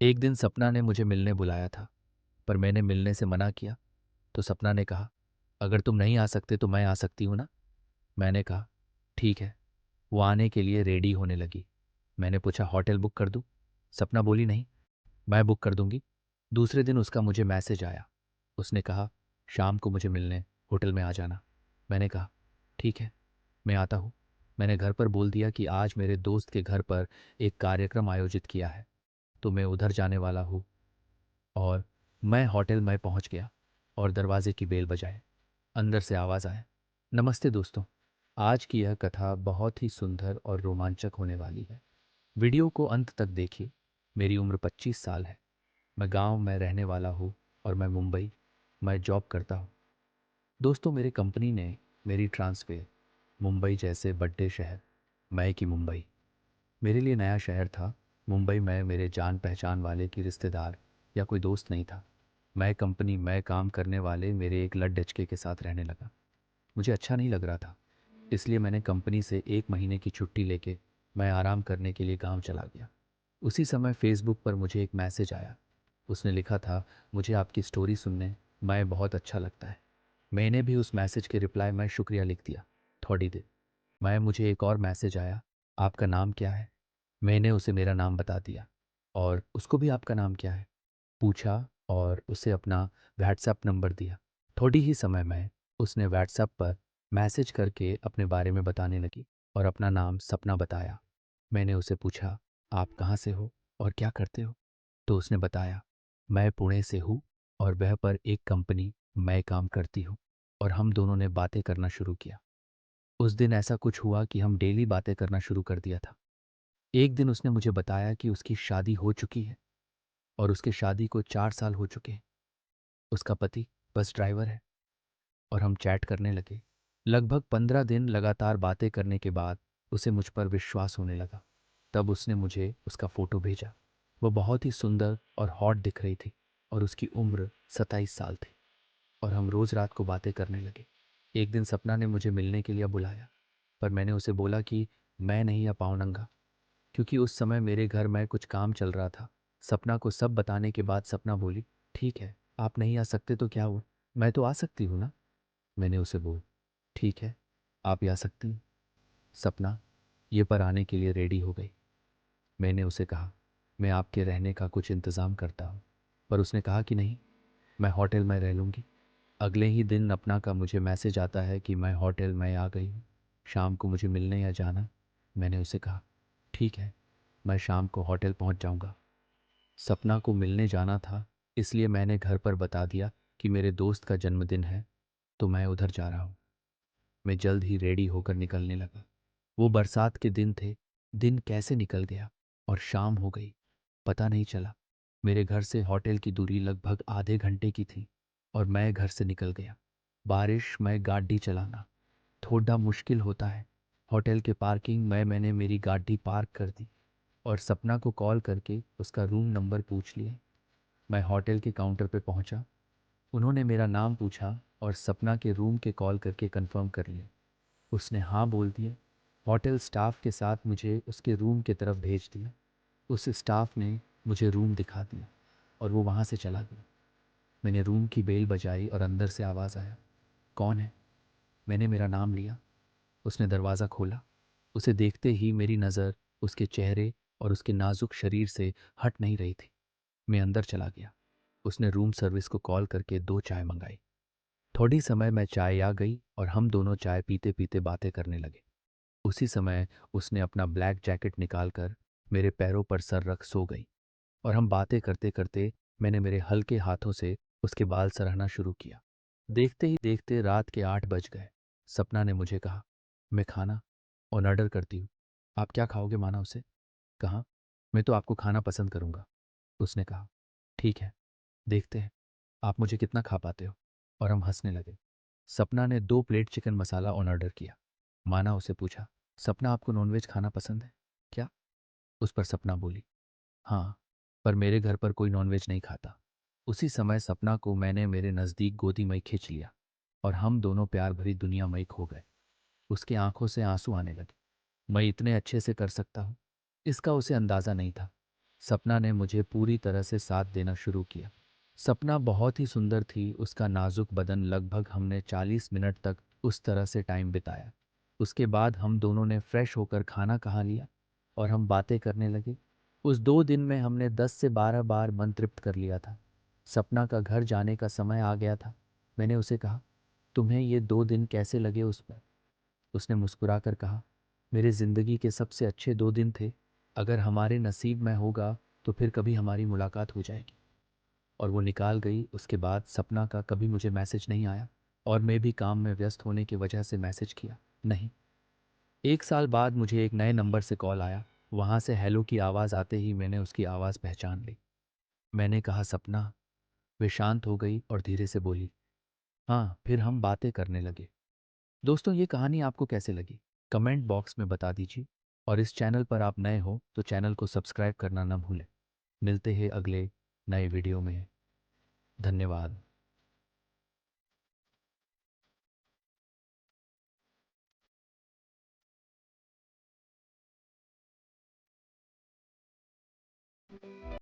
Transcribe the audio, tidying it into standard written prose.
एक दिन सपना ने मुझे मिलने बुलाया था, पर मैंने मिलने से मना किया। तो सपना ने कहा, अगर तुम नहीं आ सकते तो मैं आ सकती हूँ ना। मैंने कहा, ठीक है। वो आने के लिए रेडी होने लगी। मैंने पूछा, होटल बुक कर दूँ? सपना बोली, नहीं, मैं बुक कर दूंगी। दूसरे दिन उसका मुझे मैसेज आया। उसने कहा, शाम को मुझे मिलने होटल में आ जाना। मैंने कहा, ठीक है, मैं आता हूँ। मैंने घर पर बोल दिया कि आज मेरे दोस्त के घर पर एक कार्यक्रम आयोजित किया है, तो मैं उधर जाने वाला हूँ। और मैं होटल में पहुंच गया और दरवाजे की बेल बजाए। अंदर से आवाज़ आया, नमस्ते दोस्तों, आज की यह कथा बहुत ही सुंदर और रोमांचक होने वाली है। वीडियो को अंत तक देखिए। मेरी उम्र 25 साल है। मैं गांव में रहने वाला हूँ और मैं मुंबई मैं जॉब करता हूँ। दोस्तों, मेरी कंपनी ने मेरी ट्रांसफ़र मुंबई जैसे बड़े शहर, मैं की मुंबई, मेरे लिए नया शहर था। मुंबई में मेरे जान पहचान वाले की रिश्तेदार या कोई दोस्त नहीं था। मैं कंपनी में काम करने वाले मेरे एक लड़के के साथ रहने लगा। मुझे अच्छा नहीं लग रहा था, इसलिए मैंने कंपनी से 1 महीने की छुट्टी लेके मैं आराम करने के लिए गांव चला गया। उसी समय फेसबुक पर मुझे एक मैसेज आया। उसने लिखा था, मुझे आपकी स्टोरी सुनने मैं बहुत अच्छा लगता है। मैंने भी उस मैसेज के रिप्लाई में शुक्रिया लिख दिया। थोड़ी देर मैं मुझे एक और मैसेज आया, आपका नाम क्या है? मैंने उसे मेरा नाम बता दिया और उसको भी आपका नाम क्या है पूछा और उसे अपना व्हाट्सएप नंबर दिया। थोड़ी ही समय में उसने व्हाट्सएप पर मैसेज करके अपने बारे में बताने लगी और अपना नाम सपना बताया। मैंने उसे पूछा, आप कहाँ से हो और क्या करते हो? तो उसने बताया, मैं पुणे से हूँ और वह पर एक कंपनी मैं काम करती हूँ। और हम दोनों ने बातें करना शुरू किया। उस दिन ऐसा कुछ हुआ कि हम डेली बातें करना शुरू कर दिया था। एक दिन उसने मुझे बताया कि उसकी शादी हो चुकी है और उसके शादी को 4 साल हो चुके हैं। उसका पति बस ड्राइवर है। और हम चैट करने लगे। लगभग 15 दिन लगातार बातें करने के बाद उसे मुझ पर विश्वास होने लगा। तब उसने मुझे उसका फ़ोटो भेजा। वो बहुत ही सुंदर और हॉट दिख रही थी और उसकी उम्र 27 साल थी। और हम रोज़ रात को बातें करने लगे। एक दिन सपना ने मुझे मिलने के लिए बुलाया, पर मैंने उसे बोला कि मैं नहीं आ पाऊँगा, क्योंकि उस समय मेरे घर में कुछ काम चल रहा था। सपना को सब बताने के बाद सपना बोली, ठीक है, आप नहीं आ सकते तो क्या हुआ, मैं तो आ सकती हूँ ना। मैंने उसे बोला, ठीक है, आप आ सकती हैं। सपना ये पर आने के लिए रेडी हो गई। मैंने उसे कहा, मैं आपके रहने का कुछ इंतज़ाम करता हूँ, पर उसने कहा कि नहीं, मैं होटल में रह लूँगी। अगले ही दिन अपना का मुझे मैसेज आता है कि मैं होटल में आ गई हूँ, शाम को मुझे मिलने या जाना। मैंने उसे कहा, ठीक है, मैं शाम को होटल पहुँच जाऊँगा। सपना को मिलने जाना था, इसलिए मैंने घर पर बता दिया कि मेरे दोस्त का जन्मदिन है, तो मैं उधर जा रहा हूँ। मैं जल्द ही रेडी होकर निकलने लगा। वो बरसात के दिन थे। दिन कैसे निकल गया और शाम हो गई, पता नहीं चला। मेरे घर से होटल की दूरी लगभग आधे घंटे की थी और मैं घर से निकल गया। बारिश में गाड़ी चलाना थोड़ा मुश्किल होता है। होटल के पार्किंग में मैंने मेरी गाड़ी पार्क कर दी और सपना को कॉल करके उसका रूम नंबर पूछ लिया। मैं होटल के काउंटर पर पहुंचा। उन्होंने मेरा नाम पूछा और सपना के रूम के कॉल करके कंफर्म कर लिया। उसने हाँ बोल दिया। होटल स्टाफ के साथ मुझे उसके रूम की तरफ भेज दिया। उस स्टाफ ने मुझे रूम दिखा दिया और वो वहाँ से चला गया। मैंने रूम की बेल बजाई और अंदर से आवाज़ आया, कौन है? मैंने मेरा नाम लिया। उसने दरवाज़ा खोला। उसे देखते ही मेरी नज़र उसके चेहरे और उसके नाजुक शरीर से हट नहीं रही थी। मैं अंदर चला गया। उसने रूम सर्विस को कॉल करके 2 चाय मंगाई। थोड़ी समय में चाय आ गई और हम दोनों चाय पीते पीते बातें करने लगे। उसी समय उसने अपना ब्लैक जैकेट निकालकर मेरे पैरों पर सर रख सो गई और हम बातें करते करते मैंने मेरे हल्के हाथों से उसके बाल सरहना शुरू किया। देखते ही देखते रात के 8 बज गए। सपना ने मुझे कहा, मैं खाना और ऑर्डर करती हूँ, आप क्या खाओगे? माना उसे कहा, मैं तो आपको खाना पसंद करूँगा। उसने कहा, ठीक है, देखते हैं आप मुझे कितना खा पाते हो। और हम हंसने लगे। सपना ने 2 plate chicken masala on order किया। माना उसे पूछा, सपना आपको नॉनवेज खाना पसंद है क्या? उस पर सपना बोली, हाँ, पर मेरे घर पर कोई नॉनवेज नहीं खाता। उसी समय सपना को मैंने मेरे नज़दीक गोदी में खींच लिया और हम दोनों प्यार भरी दुनिया में खो गए। उसकी आंखों से आंसू आने लगे। मैं इतने अच्छे से कर सकता हूँ, इसका उसे अंदाज़ा नहीं था। सपना ने मुझे पूरी तरह से साथ देना शुरू किया। सपना बहुत ही सुंदर थी, उसका नाजुक बदन। लगभग हमने 40 मिनट तक उस तरह से टाइम बिताया। उसके बाद हम दोनों ने फ्रेश होकर खाना खा लिया और हम बातें करने लगे। उस 2 दिन में हमने 10 से 12 बार मन तृप्त कर लिया था। सपना का घर जाने का समय आ गया था। मैंने उसे कहा, तुम्हें ये 2 दिन कैसे लगे उस पर? उसने मुस्कुराकर कहा, मेरे ज़िंदगी के सबसे अच्छे 2 दिन थे। अगर हमारे नसीब में होगा तो फिर कभी हमारी मुलाकात हो जाएगी। और वो निकाल गई। उसके बाद सपना का कभी मुझे मैसेज नहीं आया और मैं भी काम में व्यस्त होने की वजह से मैसेज किया नहीं। 1 साल बाद मुझे एक नए नंबर से कॉल आया। वहाँ से हेलो की आवाज़ आते ही मैंने उसकी आवाज़ पहचान ली। मैंने कहा, सपना। वे शांत हो गई और धीरे से बोली, हाँ। फिर हम बातें करने लगे। दोस्तों, ये कहानी आपको कैसे लगी कमेंट बॉक्स में बता दीजिए। और इस चैनल पर आप नए हो तो चैनल को सब्सक्राइब करना ना भूलें। मिलते हैं अगले नए वीडियो में। धन्यवाद।